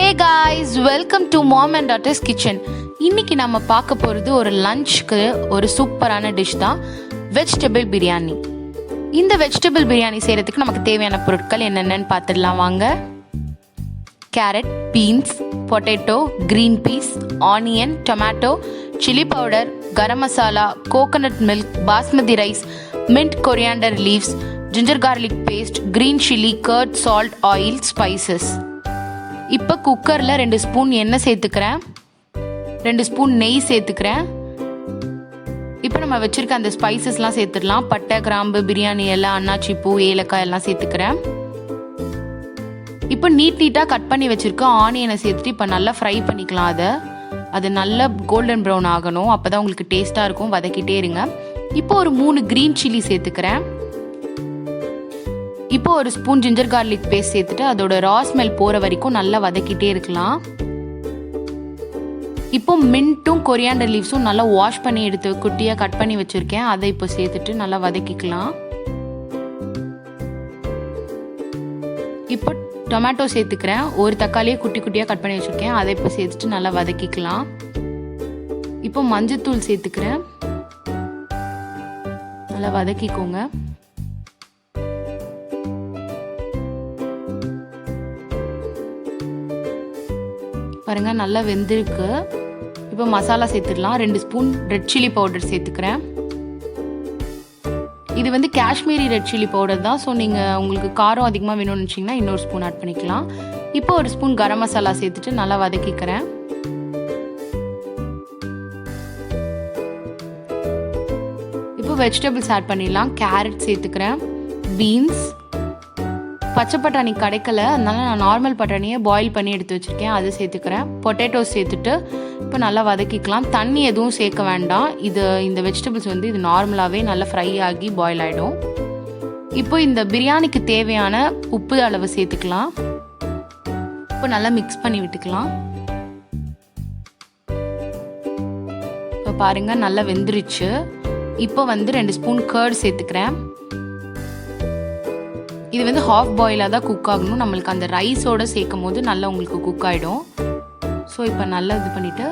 Hey guys, welcome to Mom and Daughter's Kitchen. இன்னைக்கு நம்ம பார்க்க போகிறது ஒரு லஞ்சுக்கு ஒரு சூப்பரான டிஷ் தான் வெஜிடபிள் பிரியாணி. இந்த வெஜிடபிள் பிரியாணி செய்கிறதுக்கு நமக்கு தேவையான பொருட்கள் என்னென்னு பார்த்துடலாம் வாங்க. Carrot, beans, potato, green peas, onion, tomato, chilli powder, garam masala, coconut milk, basmati rice, mint coriander leaves, ginger garlic paste, green chilli, curd, salt, oil, spices. இப்போ குக்கரில் 2 ஸ்பூன் எண்ணெய் சேர்த்துக்கிறேன், 2 ஸ்பூன் நெய் சேர்த்துக்கிறேன். இப்போ நம்ம வச்சுருக்க அந்த ஸ்பைசஸ்லாம் சேர்த்துடலாம். பட்டை, கிராம்பு, பிரியாணி எல்லாம், அன்னாச்சி பூ, ஏலக்காய் எல்லாம் சேர்த்துக்கிறேன். இப்போ நீட்டாக கட் பண்ணி வச்சுருக்க ஆனியனை சேர்த்துட்டு இப்போ நல்லா ஃப்ரை பண்ணிக்கலாம். அது நல்லா கோல்டன் ப்ரௌன் ஆகணும், அப்போ தான் உங்களுக்கு டேஸ்ட்டாக இருக்கும். வதக்கிட்டே இருங்க. இப்போ ஒரு 3 க்ரீன் சில்லி சேர்த்துக்கிறேன். இப்போ ஒரு ஸ்பூன் ஜிஞ்சர் கார்லிக் பேஸ்ட் சேர்த்துட்டு அதோட ரா ஸ்மெல் போகிற வரைக்கும் நல்லா வதக்கிட்டே இருக்கலாம். இப்போ மின்ட்டும் கொரியாண்டர் லீவ்ஸும் நல்லா வாஷ் பண்ணி எடுத்து குட்டியாக கட் பண்ணி வச்சுருக்கேன். அதை இப்போ சேர்த்துட்டு நல்லா வதக்கிக்கலாம். இப்போ டொமேட்டோ சேர்த்துக்கிறேன். ஒரு தக்காளியை குட்டி குட்டியாக கட் பண்ணி வச்சுருக்கேன். அதை இப்போ சேர்த்துட்டு நல்லா வதக்கிக்கலாம். இப்போ மஞ்சத்தூள் சேர்த்துக்கிறேன். நல்லா வதக்கிக்கோங்க. பாருங்க, நல்லா வெந்திருக்கு. இப்போ மசாலா சேர்த்துடலாம். 2 ஸ்பூன் ரெட் சில்லி பவுடர் சேர்த்துக்கிறேன். இது வந்து காஷ்மீரி ரெட் சில்லி பவுடர் தான். ஸோ நீங்கள் உங்களுக்கு காரம் அதிகமாக வேணும்னு வச்சிங்கன்னா இன்னொரு ஸ்பூன் ஆட் பண்ணிக்கலாம். இப்போ ஒரு ஸ்பூன் கரம் மசாலா சேர்த்துட்டு நல்லா வதக்கிக்கிறேன். இப்போ வெஜிடபிள்ஸ் ஆட் பண்ணிடலாம். கேரட் சேர்த்துக்கிறேன், பீன்ஸ், பச்சை பட்டாணி கிடைக்கல, அதனால நான் நார்மல் பட்டாணியை பாயில் பண்ணி எடுத்து வச்சுருக்கேன், அது சேர்த்துக்கிறேன். பொட்டேட்டோ சேர்த்துட்டு இப்போ நல்லா வதக்கிக்கலாம். தண்ணி எதுவும் சேர்க்க வேண்டாம். இந்த வெஜிடபிள்ஸ் வந்து இது நார்மலாகவே நல்லா ஃப்ரை ஆகி பாயில் ஆகிடும். இப்போ இந்த பிரியாணிக்கு தேவையான உப்பு அளவு சேர்த்துக்கலாம். இப்போ நல்லா மிக்ஸ் பண்ணி விட்டுக்கலாம். இப்போ பாருங்கள், நல்லா வெந்துருச்சு. இப்போ வந்து 2 ஸ்பூன் கர்ட் சேர்த்துக்கிறேன். இது வந்து ஹாஃப் பாயிலாக தான் குக் ஆகணும். நம்மளுக்கு அந்த ரைஸோடு சேர்க்கும் போது நல்லா உங்களுக்கு குக் ஆகிடும். ஸோ இப்போ நல்லா இது பண்ணிவிட்டு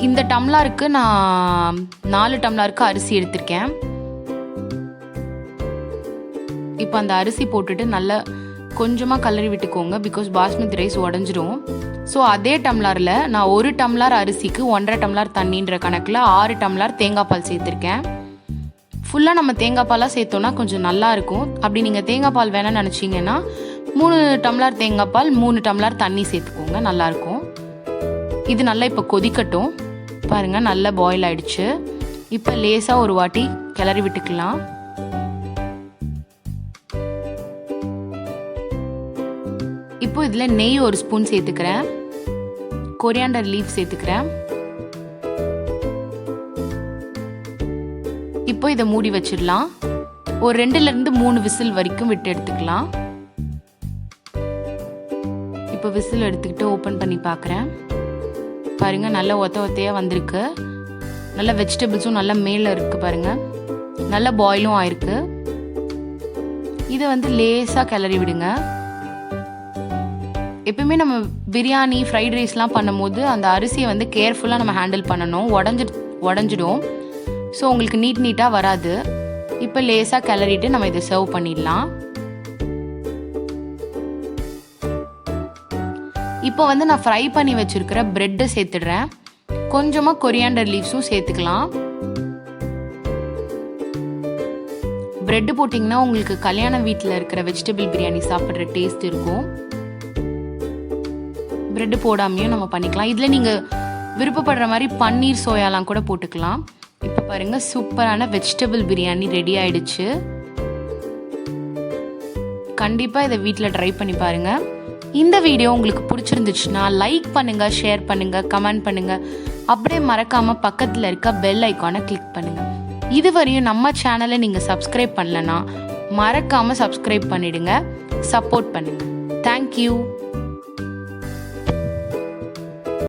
இந்த டம்ளருக்கு நான் 4 டம்ளருக்கு அரிசி எடுத்திருக்கேன். இப்போ அந்த அரிசி போட்டுட்டு நல்லா கொஞ்சமாக கலரி விட்டுக்கோங்க, பிகாஸ் பாஸ்மதி ரைஸ் உடஞ்சிரும். ஸோ அதே டம்ளரில் நான் 1 டம்ளர் அரிசிக்கு 1.5 டம்ளர் தண்ணின்ற கணக்கில் 6 டம்ளர் தேங்காய் பால் சேர்த்துருக்கேன். ஃபுல்லாக நம்ம தேங்காய் பாலாக சேர்த்தோன்னா கொஞ்சம் நல்லாயிருக்கும். அப்படி நீங்கள் தேங்காய் பால் வேணும்னு நினச்சிங்கன்னா 3 டம்ளர் தேங்காய் பால் 3 டம்ளர் தண்ணி சேர்த்துக்கோங்க, நல்லாயிருக்கும். இது நல்லா இப்போ கொதிக்கட்டும். பாருங்கள், நல்லா பாயில் ஆகிடுச்சு. இப்போ லேசாக ஒரு வாட்டி கிளறி விட்டுக்கலாம். இப்போ இதில் நெய் 1 ஸ்பூன் சேர்த்துக்கிறேன், கொரியாண்டர் லீஃப் சேர்த்துக்கிறேன். இப்போ இதை மூடி வச்சிடலாம். ஒரு 2லேருந்து 3 விசில் வரைக்கும் விட்டு எடுத்துக்கலாம். இப்போ விசில் எடுத்துக்கிட்டு ஓப்பன் பண்ணி பார்க்குறேன். பாருங்கள், நல்லா ஒத்தையாக வந்திருக்கு. நல்லா வெஜிடபிள்ஸும் நல்லா மேலே இருக்குது. பாருங்கள், நல்லா பாயிலும் ஆயிருக்கு. இதை வந்து லேசாக கிளறி விடுங்க. எப்பவுமே நம்ம பிரியாணி, ஃப்ரைட் ரைஸ்லாம் பண்ணும்போது அந்த அரிசியை வந்து கேர்ஃபுல்லாக நம்ம ஹேண்டில் பண்ணணும். உடஞ்சிடும். ஸோ உங்களுக்கு நீட்டாக வராது. இப்போ லேசாக கிளறிட்டு நம்ம இதை சர்வ் பண்ணிடலாம். இப்போ வந்து நான் ஃப்ரை பண்ணி வச்சுருக்கிற ப்ரெட்டை சேர்த்துடுறேன். கொஞ்சமாக கொரியாண்டர் லீவ்ஸும் சேர்த்துக்கலாம். ப்ரெட்டு போட்டிங்கன்னா உங்களுக்கு கல்யாண வீட்டில் இருக்கிற வெஜிடபிள் பிரியாணி சாப்பிட்ற டேஸ்ட் இருக்கும். ப்ரெட்டு போடாமையும் நம்ம பண்ணிக்கலாம். இதில் நீங்கள் விருப்பப்படுற மாதிரி பன்னீர், சோயாலாம் கூட போட்டுக்கலாம். இப்போ பாருங்கள், சூப்பரான வெஜிடபிள் பிரியாணி ரெடி ஆயிடுச்சு. கண்டிப்பாக இதை வீட்டில் ட்ரை பண்ணி பாருங்கள். இந்த வீடியோ உங்களுக்கு பிடிச்சிருந்துச்சுன்னா லைக் பண்ணுங்கள், ஷேர் பண்ணுங்கள், கமெண்ட் பண்ணுங்கள். அப்படியே மறக்காமல் பக்கத்தில் இருக்க பெல் ஐக்கானை கிளிக் பண்ணுங்கள். இதுவரையும் நம்ம சேனலை நீங்கள் சப்ஸ்கிரைப் பண்ணலன்னா மறக்காமல் சப்ஸ்கிரைப் பண்ணிடுங்க, சப்போர்ட் பண்ணுங்கள். தேங்க்யூ.